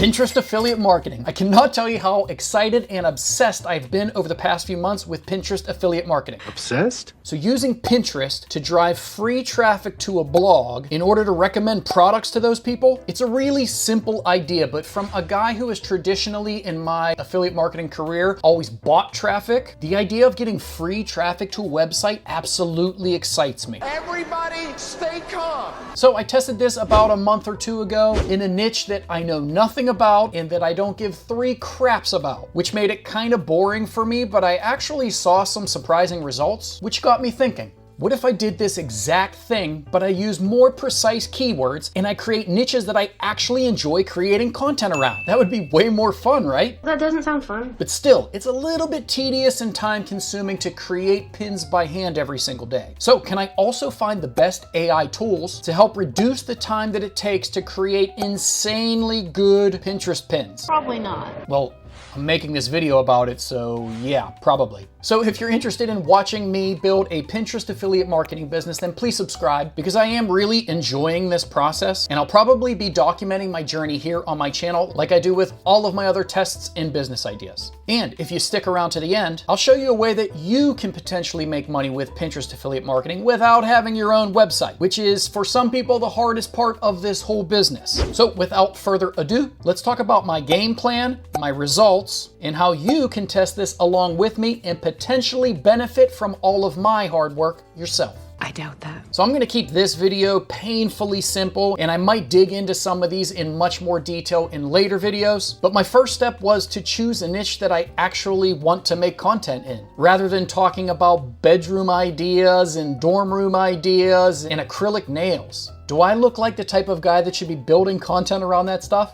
Pinterest affiliate marketing. I cannot tell you how excited and obsessed I've been over the past few months with Pinterest affiliate marketing. Obsessed? So using Pinterest to drive free traffic to a blog in order to recommend products to those people, it's a really simple idea, but from a guy who has traditionally in my affiliate marketing career always bought traffic, the idea of getting free traffic to a website absolutely excites me. Everybody stay calm. So I tested this about a month or two ago in a niche that I know nothing about and that I don't give three craps about, which made it kind of boring for me, but I actually saw some surprising results, which got me thinking. What if I did this exact thing, but I use more precise keywords and I create niches that I actually enjoy creating content around? That would be way more fun, right? That doesn't sound fun. But still, it's a little bit tedious and time consuming to create pins by hand every single day. So can I also find the best AI tools to help reduce the time that it takes to create insanely good Pinterest pins? Probably not. Well, I'm making this video about it, so yeah, probably. So if you're interested in watching me build a Pinterest affiliate marketing business, then please subscribe because I am really enjoying this process, and I'll probably be documenting my journey here on my channel like I do with all of my other tests and business ideas. And if you stick around to the end, I'll show you a way that you can potentially make money with Pinterest affiliate marketing without having your own website, which is for some people the hardest part of this whole business. So without further ado, let's talk about my game plan, my results, and how you can test this along with me and potentially benefit from all of my hard work yourself. I doubt that. So I'm going to keep this video painfully simple, and I might dig into some of these in much more detail in later videos. But my first step was to choose a niche that I actually want to make content in, rather than talking about bedroom ideas and dorm room ideas and acrylic nails. Do I look like the type of guy that should be building content around that stuff?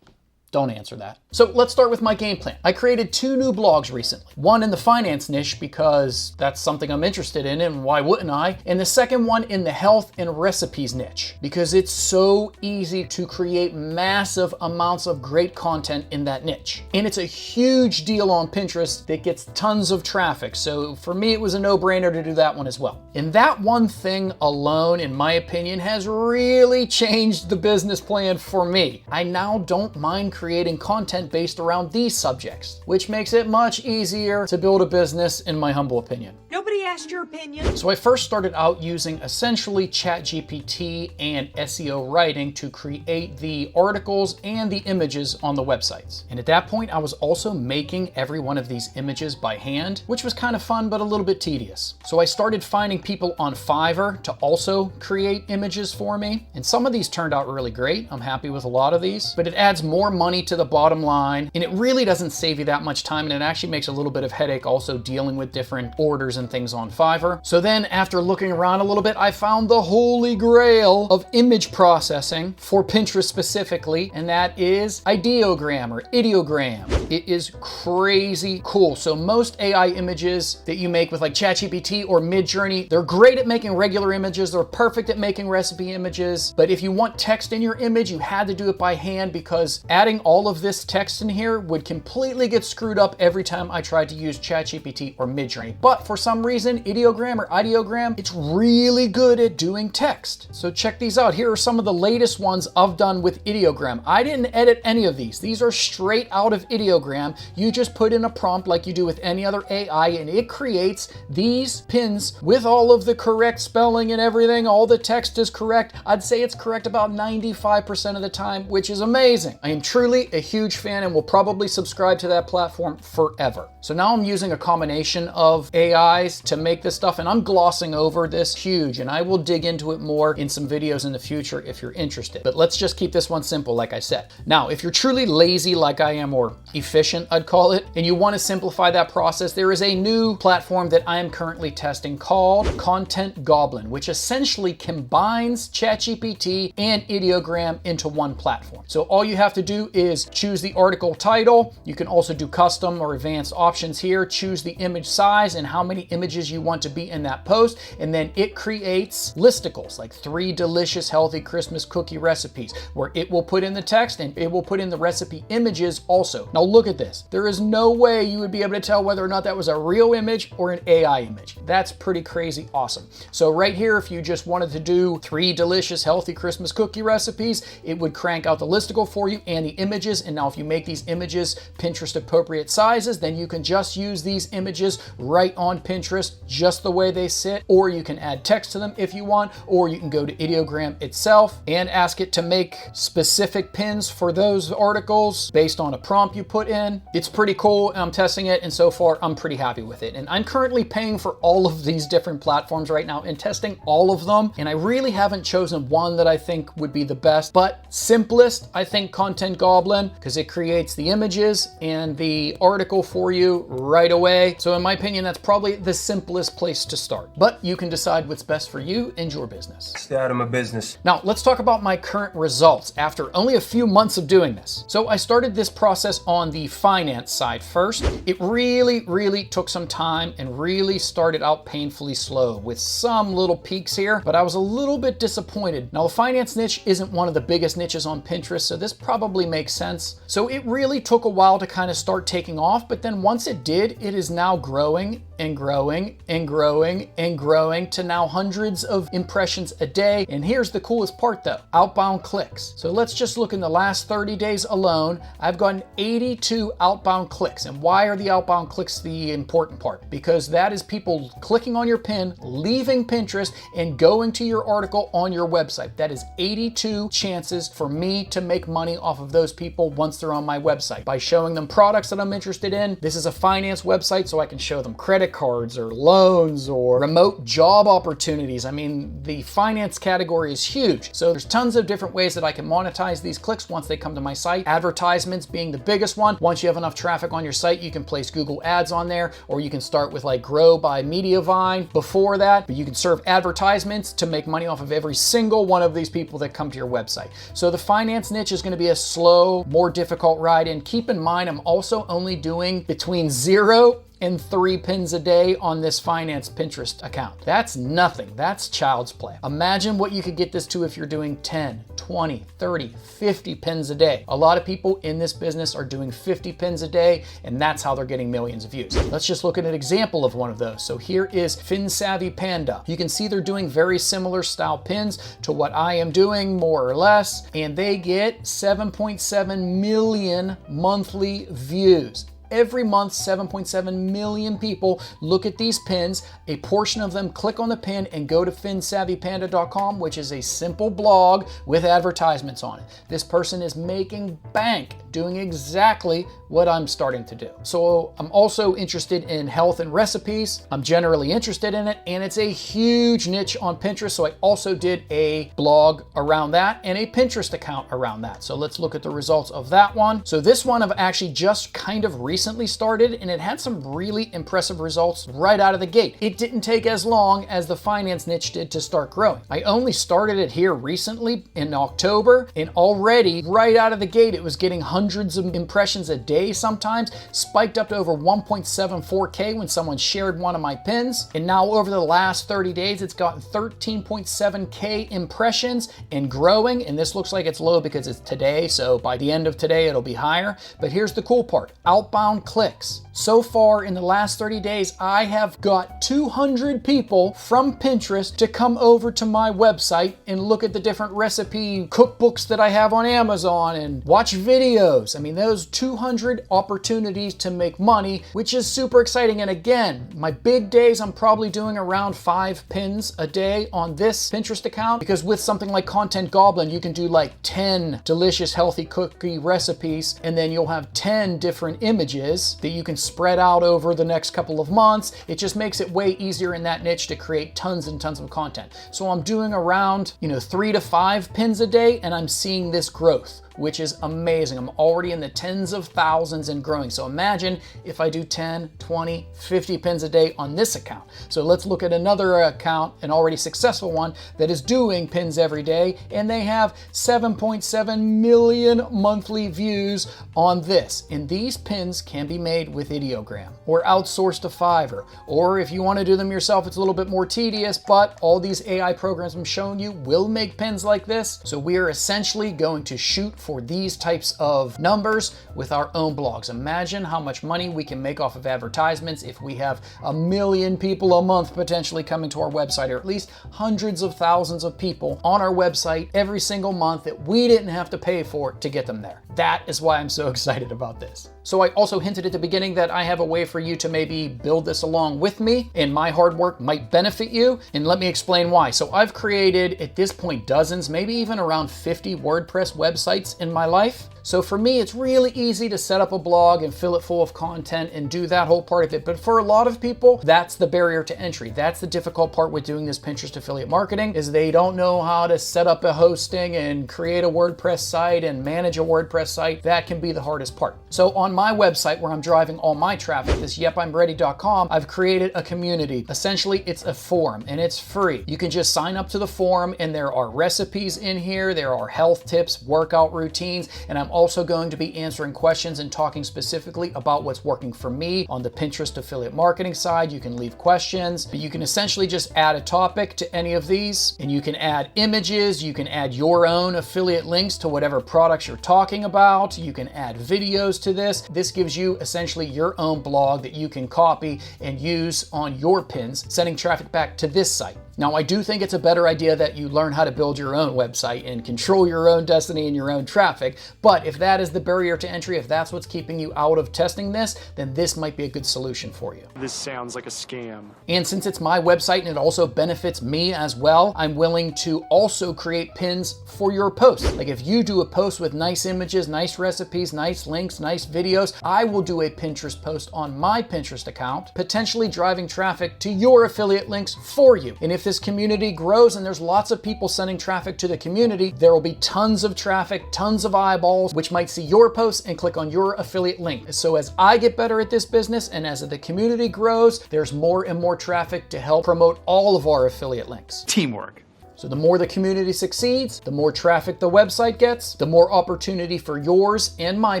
Don't answer that. So let's start with my game plan. I created 2 new blogs recently. One in the finance niche because that's something I'm interested in and why wouldn't I? And the second one in the health and recipes niche because it's so easy to create massive amounts of great content in that niche. And it's a huge deal on Pinterest that gets tons of traffic. So for me, it was a no-brainer to do that one as well. And that one thing alone, in my opinion, has really changed the business plan for me. I now don't mind creating content based around these subjects, which makes it much easier to build a business in my humble opinion. Nobody asked your opinion. So I first started out using essentially ChatGPT and SEO writing to create the articles and the images on the websites. And at that point, I was also making every one of these images by hand, which was kind of fun, but a little bit tedious. So I started finding people on Fiverr to also create images for me. And some of these turned out really great. I'm happy with a lot of these, but it adds more money to the bottom line, and it really doesn't save you that much time, and it actually makes a little bit of headache also dealing with different orders and things on Fiverr. So then after looking around a little bit, I found the holy grail of image processing for Pinterest specifically, and that is Ideogram or Ideogram. It is crazy cool. So most AI images that you make with like ChatGPT or Midjourney, they're great at making regular images, they're perfect at making recipe images, but if you want text in your image, you had to do it by hand because adding all of this text in here would completely get screwed up every time I tried to use ChatGPT or Midjourney. But for some reason, Ideogram, it's really good at doing text. So check these out. Here are some of the latest ones I've done with Ideogram. I didn't edit any of these. These are straight out of Ideogram. You just put in a prompt like you do with any other AI, and it creates these pins with all of the correct spelling and everything. All the text is correct. I'd say it's correct about 95% of the time, which is amazing. I am truly a huge fan and will probably subscribe to that platform forever. So now I'm using a combination of AIs to make this stuff, and I'm glossing over this huge, and I will dig into it more in some videos in the future if you're interested. But let's just keep this one simple, like I said. Now, if you're truly lazy like I am, or efficient, I'd call it, and you want to simplify that process, there is a new platform that I am currently testing called Content Goblin, which essentially combines ChatGPT and Ideogram into one platform. So all you have to do is choose the article title. You can also do custom or advanced options here, choose the image size and how many images you want to be in that post, and then it creates listicles like 3 delicious healthy Christmas cookie recipes, where it will put in the text and it will put in the recipe images also. Now look at this. There is no way you would be able to tell whether or not that was a real image or an AI image. That's pretty crazy awesome. So right here, if you just wanted to do 3 delicious healthy Christmas cookie recipes, it would crank out the listicle for you and the image images. And now if you make these images Pinterest appropriate sizes, then you can just use these images right on Pinterest, just the way they sit, or you can add text to them if you want, or you can go to Ideogram itself and ask it to make specific pins for those articles based on a prompt you put in. It's pretty cool, and I'm testing it, and so far I'm pretty happy with it. And I'm currently paying for all of these different platforms right now and testing all of them, and I really haven't chosen one that I think would be the best, but simplest, I think Content Goblin, because it creates the images and the article for you right away. So in my opinion, that's probably the simplest place to start, but you can decide what's best for you and your business. Stay out of my business. Now, let's talk about my current results after only a few months of doing this. So I started this process on the finance side first. It really took some time and really started out painfully slow with some little peaks here, but I was a little bit disappointed. Now, the finance niche isn't one of the biggest niches on Pinterest, so this probably makes sense. So it really took a while to kind of start taking off, but then once it did, it is now growing and growing and growing and growing to now hundreds of impressions a day. And here's the coolest part though, outbound clicks. So let's just look in the last 30 days alone. I've gotten 82 outbound clicks. And why are the outbound clicks the important part? Because that is people clicking on your pin, leaving Pinterest, and going to your article on your website. That is 82 chances for me to make money off of those people once they're on my website by showing them products that I'm interested in. This is a finance website, so I can show them credit cards or loans or remote job opportunities. I mean, the finance category is huge. So there's tons of different ways that I can monetize these clicks once they come to my site. Advertisements being the biggest one. Once you have enough traffic on your site, you can place Google ads on there, or you can start with like Grow by Mediavine before that, but you can serve advertisements to make money off of every single one of these people that come to your website. So the finance niche is going to be a slow, more difficult ride. And keep in mind, I'm also only doing between 0 and 3 pins a day on this finance Pinterest account. That's nothing. That's child's play. Imagine what you could get this to if you're doing 10, 20, 30, 50 pins a day. A lot of people in this business are doing 50 pins a day, and that's how they're getting millions of views. Let's just look at an example of one of those. So here is FinSavvy Panda. You can see they're doing very similar style pins to what I am doing, more or less, and they get 7.7 million monthly views. Every month, 7.7 million people look at these pins. A portion of them click on the pin and go to finsavvypanda.com, which is a simple blog with advertisements on it. This person is making bank doing exactly what I'm starting to do. So I'm also interested in health and recipes. I'm generally interested in it, and it's a huge niche on Pinterest. So I also did a blog around that and a Pinterest account around that. So let's look at the results of that one. So this one I've actually just kind of recently started, and it had some really impressive results right out of the gate. It didn't take as long as the finance niche did to start growing. I only started it here recently in October, and already right out of the gate, it was getting hundreds of impressions a day sometimes, spiked up to over 1.74K when someone shared one of my pins. And now over the last 30 days, it's gotten 13.7K impressions and growing. And this looks like it's low because it's today. So by the end of today, it'll be higher. But here's the cool part, outbound clicks. So far in the last 30 days, I have got 200 people from Pinterest to come over to my website and look at the different recipe cookbooks that I have on Amazon and watch videos. I mean, those 200 opportunities to make money, which is super exciting. And again, my big days, I'm probably doing around 5 pins a day on this Pinterest account, because with something like Content Goblin, you can do like 10 delicious healthy cookie recipes, and then you'll have 10 different images that you can spread out over the next couple of months. It just makes it way easier in that niche to create tons and tons of content. So I'm doing around, 3 to 5 pins a day, and I'm seeing this growth, which is amazing. I'm already in the tens of thousands and growing. So imagine if I do 10, 20, 50 pins a day on this account. So let's look at another account, an already successful one that is doing pins every day, and they have 7.7 million monthly views on this. And these pins can be made with Ideogram or outsourced to Fiverr, or if you want to do them yourself, it's a little bit more tedious, but all these AI programs I'm showing you will make pins like this. So we are essentially going to shoot for for these types of numbers with our own blogs. Imagine how much money we can make off of advertisements if we have 1 million people a month potentially coming to our website, or at least hundreds of thousands of people on our website every single month that we didn't have to pay for to get them there. That is why I'm so excited about this. So I also hinted at the beginning that I have a way for you to maybe build this along with me, and my hard work might benefit you. And let me explain why. So I've created at this point dozens, maybe even around 50 WordPress websites in my life. So for me, it's really easy to set up a blog and fill it full of content and do that whole part of it. But for a lot of people, that's the barrier to entry. That's the difficult part with doing this Pinterest affiliate marketing, is they don't know how to set up a hosting and create a WordPress site and manage a WordPress site. That can be the hardest part. So on my website, where I'm driving all my traffic, this yepimready.com, I've created a community. Essentially, it's a forum and it's free. You can just sign up to the forum, and there are recipes in here. There are health tips, workout routines, and I'm also going to be answering questions and talking specifically about what's working for me on the Pinterest affiliate marketing side. You can leave questions, but you can essentially just add a topic to any of these, and you can add images. You can add your own affiliate links to whatever products you're talking about. You can add videos to this. This gives you essentially your own blog that you can copy and use on your pins, sending traffic back to this site. Now, I do think it's a better idea that you learn how to build your own website and control your own destiny and your own traffic. But if that is the barrier to entry, if that's what's keeping you out of testing this, then this might be a good solution for you. This sounds like a scam. And since it's my website and it also benefits me as well, I'm willing to also create pins for your posts. Like if you do a post with nice images, nice recipes, nice links, nice videos, I will do a Pinterest post on my Pinterest account, potentially driving traffic to your affiliate links for you. And if this community grows and there's lots of people sending traffic to the community, there will be tons of traffic, tons of eyeballs, which might see your post and click on your affiliate link. So as I get better at this business and as the community grows, there's more and more traffic to help promote all of our affiliate links. Teamwork. So the more the community succeeds, the more traffic the website gets, the more opportunity for yours and my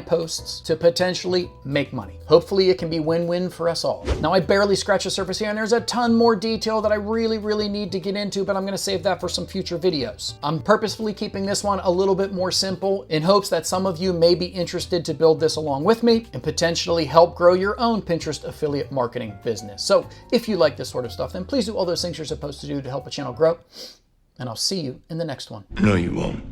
posts to potentially make money. Hopefully it can be win-win for us all. Now, I barely scratched the surface here, and there's a ton more detail that I really need to get into, but I'm gonna save that for some future videos. I'm purposefully keeping this one a little bit more simple in hopes that some of you may be interested to build this along with me and potentially help grow your own Pinterest affiliate marketing business. So if you like this sort of stuff, then please do all those things you're supposed to do to help a channel grow. And I'll see you in the next one. No, you won't.